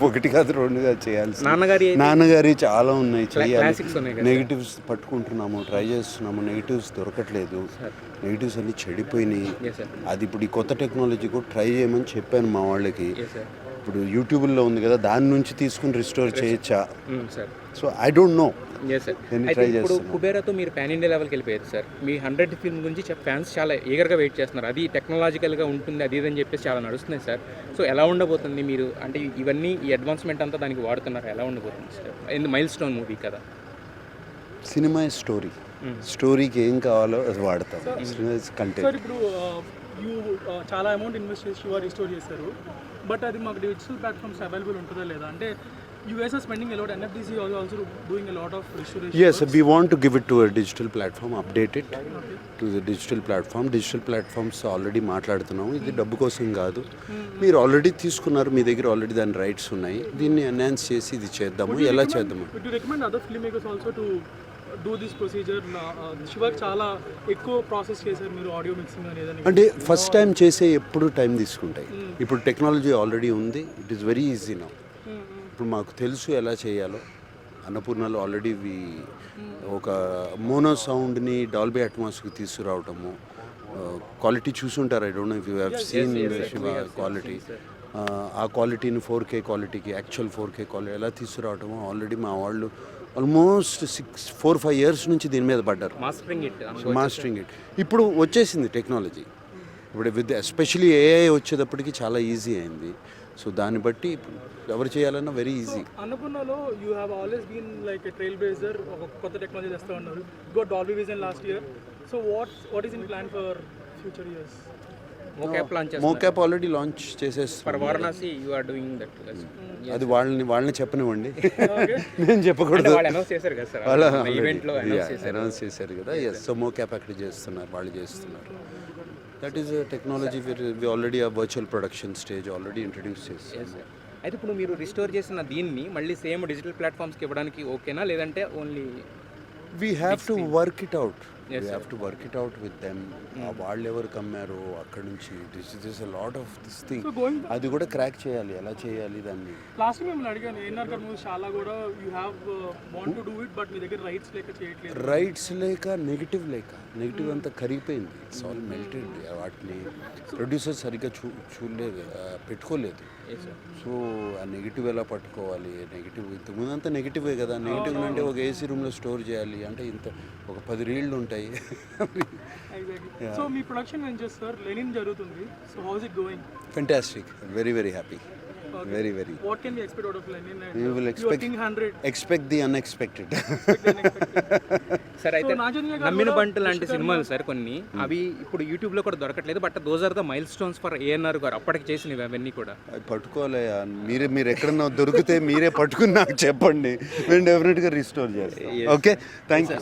ఒకటి కాదు రెండుగా చేయాల్సి నాన్నగారి నాన్నగారి చాలా ఉన్నాయి చేయాలి. క్లాసిక్స్ ఉన్నాయి కదా. నెగిటివ్స్ పట్టుకుంటున్నాము, ట్రై చేస్తున్నాము, నెగిటివ్స్ దొరకట్లేదు, నెగిటివ్స్ అన్ని చెడిపోయినాయి. Yes, sir. అది ఇప్పుడు ఈ కొత్త టెక్నాలజీ కూడా ట్రై చేయమని చెప్పాను మా వాళ్ళకి. Yes, sir. ఇప్పుడు యూట్యూబ్లో ఉంది కదా, దాని నుంచి తీసుకుని రిస్టోర్ చేయొచ్చా? Sir so I don't know. Yes sir. నేను అయితే ట్రై ఇప్పుడు చేస్తున్నాను. కుబేరాతో మీరు పాన్ ఇండియా లెవెల్కి వెళ్ళిపోయారు సార్. మీ 100 ఫిల్మ్ గురించి ఫ్యాన్స్ చాలా ఈగర్గా వెయిట్ చేస్తున్నారు. అది టెక్నాలజికల్గా ఉంటుంది, అది ఇది అని చెప్పేసి చాలా నడుస్తుంది సార్. సో ఎలా ఉండబోతుంది మీరు, అంటే ఇవన్నీ ఈ అడ్వాన్స్మెంట్ అంతా దానికి వాడుతున్నారు, ఎలా ఉండబోతుంది సార్? ఇది మైల్ స్టోన్ మూవీ కదా. సినిమా స్టోరీ, స్టోరీకి ఏం కావాలో అది వాడతాం. కంటెంట్. సార్ ఇప్పుడు యూ చాలా అమౌంట్ ఇన్వెస్ట్ చేసి రిస్టోర్ చేశారు, బట్ అది మాకు డిజిటల్ ప్లాట్ఫామ్స్ అవైలబుల్ ఉంటుందా లేదా? అంటే US are spending a lot, NFDC is also doing a lot of restoration. Yes, we want to give it to a digital platform, update it to the digital platform. Digital platforms already మాట్లాడుతున్నాము. ఇది డబ్బు కోసం కాదు, మీరు already తీసుకున్నారు, మీ దగ్గర already దాని rights ఉన్నాయి. దీన్ని ఎన్హాన్స్ చేసి ఇది చేద్దాము, ఎలా చేద్దాము. Would you recommend other filmmakers also to do this procedure? శివకి చాలా ఎక్కువ ప్రాసెస్ చేశారు మీరు, ఆడియో మిక్సింగ్ అనేది. అంటే ఫస్ట్ టైం చేసే ఎప్పుడు టైం తీసుకుంటాయి. ఇప్పుడు టెక్నాలజీ ఆల్రెడీ ఉంది, it is very easy now. ఇప్పుడు మాకు తెలుసు ఎలా చేయాలో. అన్నపూర్ణలో ఆల్రెడీ ఒక మోనో సౌండ్ని డాల్బీ అట్మాస్కి తీసుకురావటము, క్వాలిటీ చూసుంటారు. I don't no if you have seen Shiva quality. ఆ క్వాలిటీని 4K క్వాలిటీకి, యాక్చువల్ 4K క్వాలిటీ ఎలా తీసుకురావటము ఆల్రెడీ మా వాళ్ళు ఆల్మోస్ట్ 4-5 years నుంచి దీని మీద పడ్డారు, మాస్టరింగ్ ఇట్. ఇప్పుడు వచ్చేసింది టెక్నాలజీ. ఇప్పుడు విత్ ఎస్పెషలీ AI వచ్చేటప్పటికి చాలా ఈజీ అయింది. సో దాన్ని బట్టి ఎవరు చేయాలన్నా వెరీ ఈజీ. అన్నపూర్ణలో you have always been like a trail blazer, ఒక కొత్త టెక్నాలజీ తెస్తూ ఉన్నారు. Got Dolby vision last year. So what is in plan for future years? Mocap already launch చేసేస్తారు. Varanasi you are doing that. అది వాళ్ళని చెప్పనివ్వండి, నేను చెప్పకూడదు. వాళ్ళు అనౌన్స్ చేశారు కదా సార్, వాళ్ళు ఈవెంట్లో అనౌన్స్ చేశారు కదా. ఎస్, సో మోకాప్ అక్కడ చేస్తున్నారు, వాళ్ళు చేస్తున్నారు. That is technology we already ఆ virtual production stage already introduce చేస్తాం. అయితే ఇప్పుడు మీరు రిస్టోర్ చేసిన దీన్ని మళ్ళీ సేమ్ డిజిటల్ ప్లాట్ఫామ్స్ కి ఇవ్వడానికి ఓకేనా, లేదంటే only we have to work it out. We have to work it out with them. వాళ్ళు ఎవరు కమ్మారు అక్కడ నుంచి, this a lot of this thing. అది కూడా క్రాక్ చేయాలి, ఎలా చేయాలి దాన్ని. లాస్ట్ మిమ్మల్ని అడిగాను, ఏఎన్ఆర్ గారు మూవీస్ చాలా కూడా you have want to do it, but మీ దగ్గర రైట్స్ లేక చేయట్లేదు. రైట్స్ లేక, నెగిటివ్ అంతా కరిగిపోయింది. It's all melted. వాటిని ప్రొడ్యూసర్ సరిగ్గా చూడలేదు, పెట్టుకోలేదు. సో ఆ నెగిటివ్ ఎలా పట్టుకోవాలి? నెగిటివ్ ఇంతకుముందు అంతా నెగిటివే కదా. నెగిటివ్ అంటే ఒక AC రూమ్లో స్టోర్ చేయాలి అంటే ఇంత ఒక 10 రీళ్ళు ఉంటాయి. సో మీ ప్రొడక్షన్ ఏం చేస్తారు? లెనిన్ జరుగుతుంది. So how is it going? Fantastic, very happy. Very. What can we expect out of Lenin? You will expect the unexpected. Sir అయితే నమ్మిన బంటు లాంటి సినిమాలు సార్ కొన్ని, అవి ఇప్పుడు యూట్యూబ్లో కూడా దొరకట్లేదు. But those are the milestones for ANR garu అప్పటికి చేసినవి అవన్నీ కూడా. అవి పట్టుకోవాలయ్యా, మీరు ఎక్కడన్నా దొరికితే మీరే పట్టుకుని నాకు చెప్పండి, నేను డెఫినెట్గా రిస్టోర్ చేస్తాను. Okay, thank you.